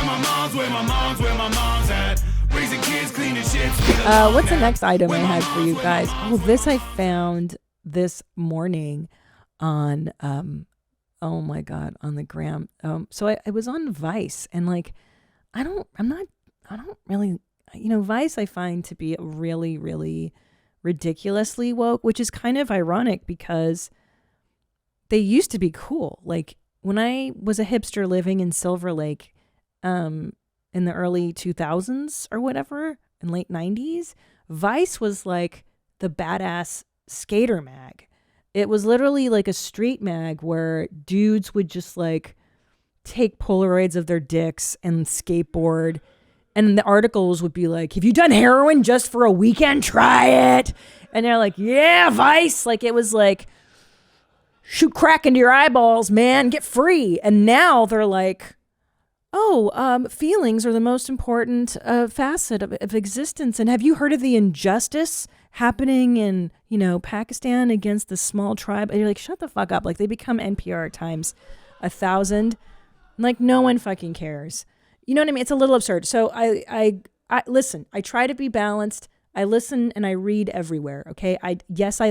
WhereMyMomsAt. Raising kids, cleaning shit. What's the next item I had for you guys? Oh, this I found this morning on oh my god, on the gram. So I was on Vice, and like I don't really, Vice I find to be really, really ridiculously woke, which is kind of ironic because they used to be cool. Like when I was a hipster living in Silver Lake, in the early 2000s or whatever, in late 90s, Vice was like the badass skater mag. It was literally like a street mag where dudes would just like take Polaroids of their dicks and skateboard. And the articles would be like, have you done heroin just for a weekend? Try it. And they're like, yeah, Vice. Like it was like, shoot crack into your eyeballs, man, get free. And now they're like, feelings are the most important facet of existence. And have you heard of the injustice happening in, Pakistan against the small tribe? And you're like, shut the fuck up. Like they become NPR times 1,000. Like no one fucking cares. You know what I mean? It's a little absurd. So I listen, I try to be balanced. I listen and I read everywhere. Okay. I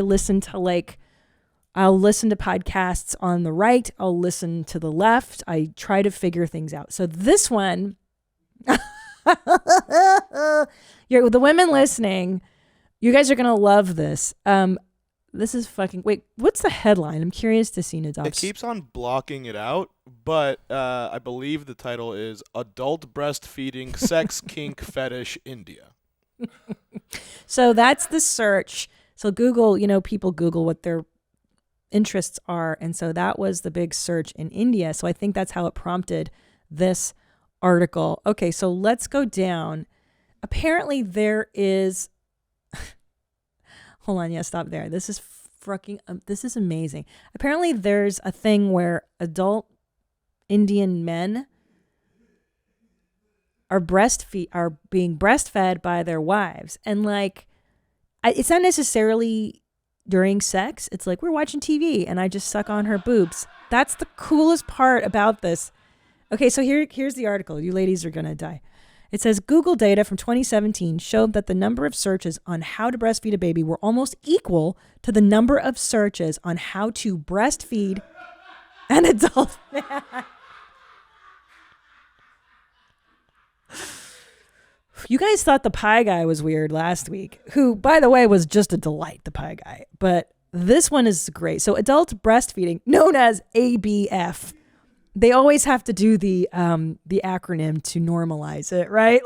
listen to I'll listen to podcasts on the right. I'll listen to the left. I try to figure things out. So this one, the women listening, you guys are going to love this. This is fucking, wait, what's the headline? I'm curious to see Nadav's. It keeps on blocking it out, but I believe the title is Adult Breastfeeding Sex Kink Fetish India. So that's the search. So Google, people Google what their interests are. And so that was the big search in India. So I think that's how it prompted this article. Okay, so let's go down. Apparently there is, hold on, yeah, stop there. This is this is amazing. Apparently there's a thing where adult Indian men are being breastfed by their wives. And it's not necessarily during sex. It's like we're watching TV and I just suck on her boobs. That's the coolest part about this. Okay, so here's the article. You ladies are going to die. It says Google data from 2017 showed that the number of searches on how to breastfeed a baby were almost equal to the number of searches on how to breastfeed an adult man. You guys thought the pie guy was weird last week, who, by the way, was just a delight, the pie guy. But this one is great. So adult breastfeeding, known as ABF. They always have to do the acronym to normalize it, right?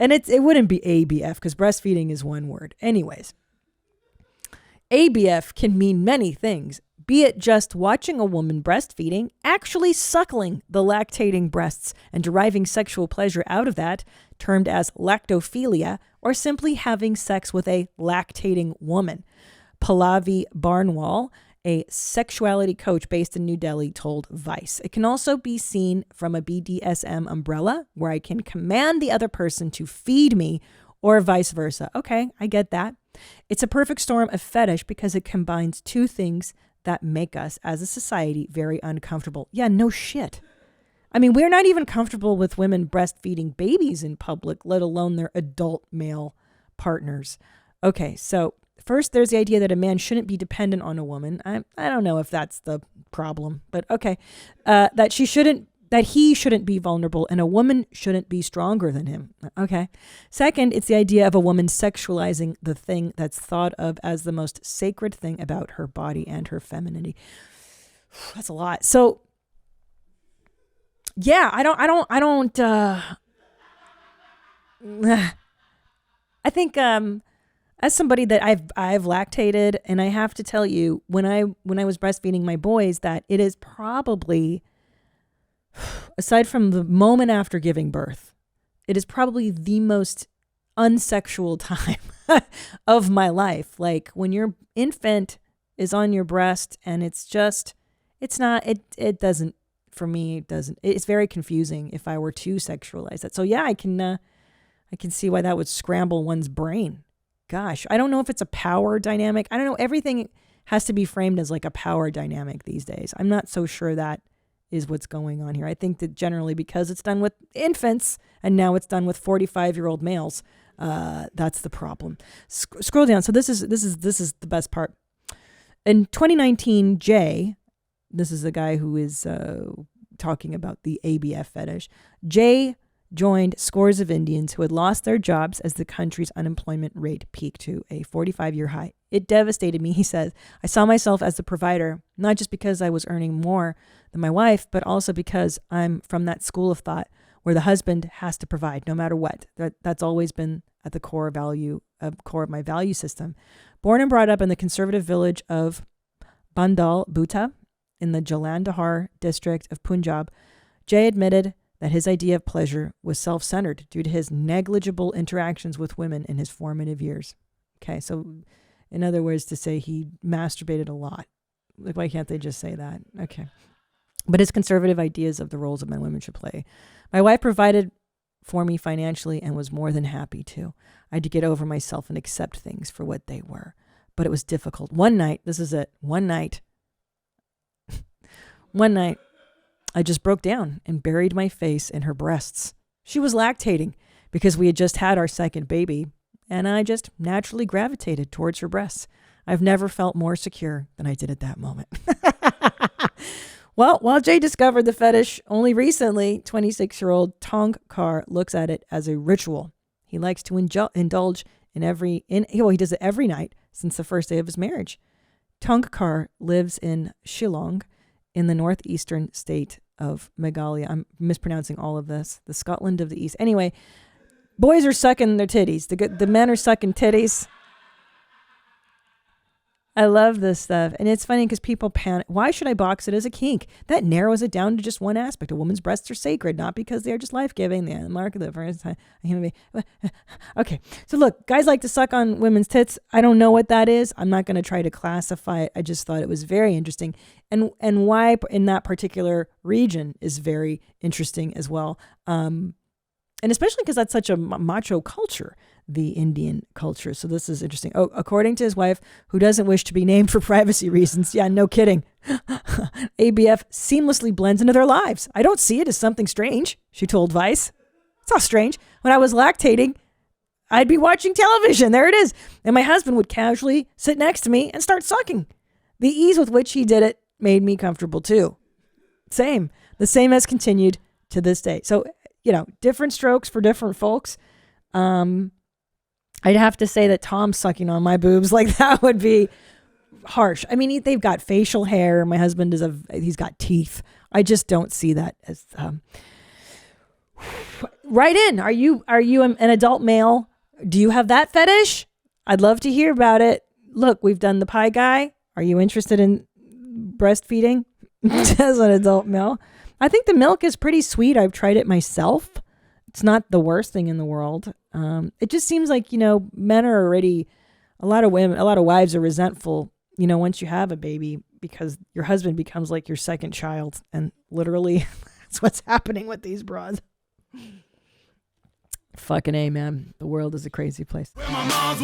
And it wouldn't be ABF because breastfeeding is one word. Anyways, ABF can mean many things, be it just watching a woman breastfeeding, actually suckling the lactating breasts and deriving sexual pleasure out of that, termed as lactophilia, or simply having sex with a lactating woman. Pallavi Barnwal, a sexuality coach based in New Delhi, told Vice. It can also be seen from a BDSM umbrella where I can command the other person to feed me or vice versa. Okay, I get that. It's a perfect storm of fetish because it combines two things that make us as a society very uncomfortable. Yeah, no shit. I mean, we're not even comfortable with women breastfeeding babies in public, let alone their adult male partners. Okay, so first, there's the idea that a man shouldn't be dependent on a woman. I don't know if that's the problem, but okay. That he shouldn't be vulnerable and a woman shouldn't be stronger than him. Okay. Second, it's the idea of a woman sexualizing the thing that's thought of as the most sacred thing about her body and her femininity. That's a lot. So, yeah, I think, as somebody that I've lactated, and I have to tell you, when I was breastfeeding my boys, that it is probably, aside from the moment after giving birth, it is probably the most unsexual time of my life. Like when your infant is on your breast and it's very confusing if I were to sexualize that. So yeah, I can see why that would scramble one's brain. Gosh, I don't know if it's a power dynamic. I don't know. Everything has to be framed as like a power dynamic these days. I'm not so sure that is what's going on here. I think that generally because it's done with infants and now it's done with 45-year-old males, that's the problem. Scroll down. So this is the best part. In 2019, Jay, this is the guy who is talking about the ABF fetish. Jay joined scores of Indians who had lost their jobs as the country's unemployment rate peaked to a 45-year high. It devastated me, he says. I saw myself as the provider, not just because I was earning more than my wife, but also because I'm from that school of thought where the husband has to provide no matter what. That's always been at the core of my value system. Born and brought up in the conservative village of Bandal Bhutta in the Jalandhar district of Punjab, Jay admitted that his idea of pleasure was self-centered due to his negligible interactions with women in his formative years. Okay, so in other words, to say he masturbated a lot. Like, why can't they just say that? Okay. But his conservative ideas of the roles of men and women should play. My wife provided for me financially and was more than happy to. I had to get over myself and accept things for what they were. But it was difficult. One night, I just broke down and buried my face in her breasts. She was lactating because we had just had our second baby, and I just naturally gravitated towards her breasts. I've never felt more secure than I did at that moment. Well, while Jay discovered the fetish only recently, 26-year-old Tongkar looks at it as a ritual. He likes to indulge he does it every night since the first day of his marriage. Tongkar lives in Shillong in the northeastern state of Meghalaya. I'm mispronouncing all of this. The Scotland of the East. Anyway, boys are sucking their titties. The men are sucking titties. I love this stuff. And it's funny because people panic. Why should I box it as a kink? That narrows it down to just one aspect. A woman's breasts are sacred, not because they are just life-giving. They are the mark of the first time a human being. Okay. So look, guys like to suck on women's tits. I don't know what that is. I'm not going to try to classify it. I just thought it was very interesting. And why in that particular region is very interesting as well. And especially because that's such a macho culture, the Indian culture. So this is interesting. Oh, according to his wife, who doesn't wish to be named for privacy reasons. Yeah, no kidding. ABF seamlessly blends into their lives. I don't see it as something strange, she told Vice. It's not strange. When I was lactating, I'd be watching television. There it is. And my husband would casually sit next to me and start sucking. The ease with which he did it made me comfortable too. The same has continued to this day. So, different strokes for different folks. I'd have to say that Tom sucking on my boobs like that would be harsh. I mean, they've got facial hair. My husband he's got teeth. I just don't see that as, write in. Are you an adult male? Do you have that fetish? I'd love to hear about it. Look, we've done the pie guy. Are you interested in breastfeeding as an adult male? I think the milk is pretty sweet. I've tried it myself. It's not the worst thing in the world. It just seems like, men are already, a lot of wives are resentful, once you have a baby because your husband becomes like your second child. And literally that's what's happening with these broads. Fucking A, man. The world is a crazy place. Where my mom's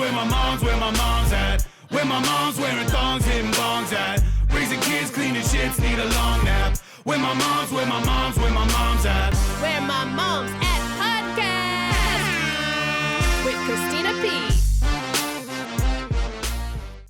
at. Where my mom's wearing thongs, hitting bongs at. Raising kids, cleaning shits, need a long nap. Where my mom's at. Where my mom's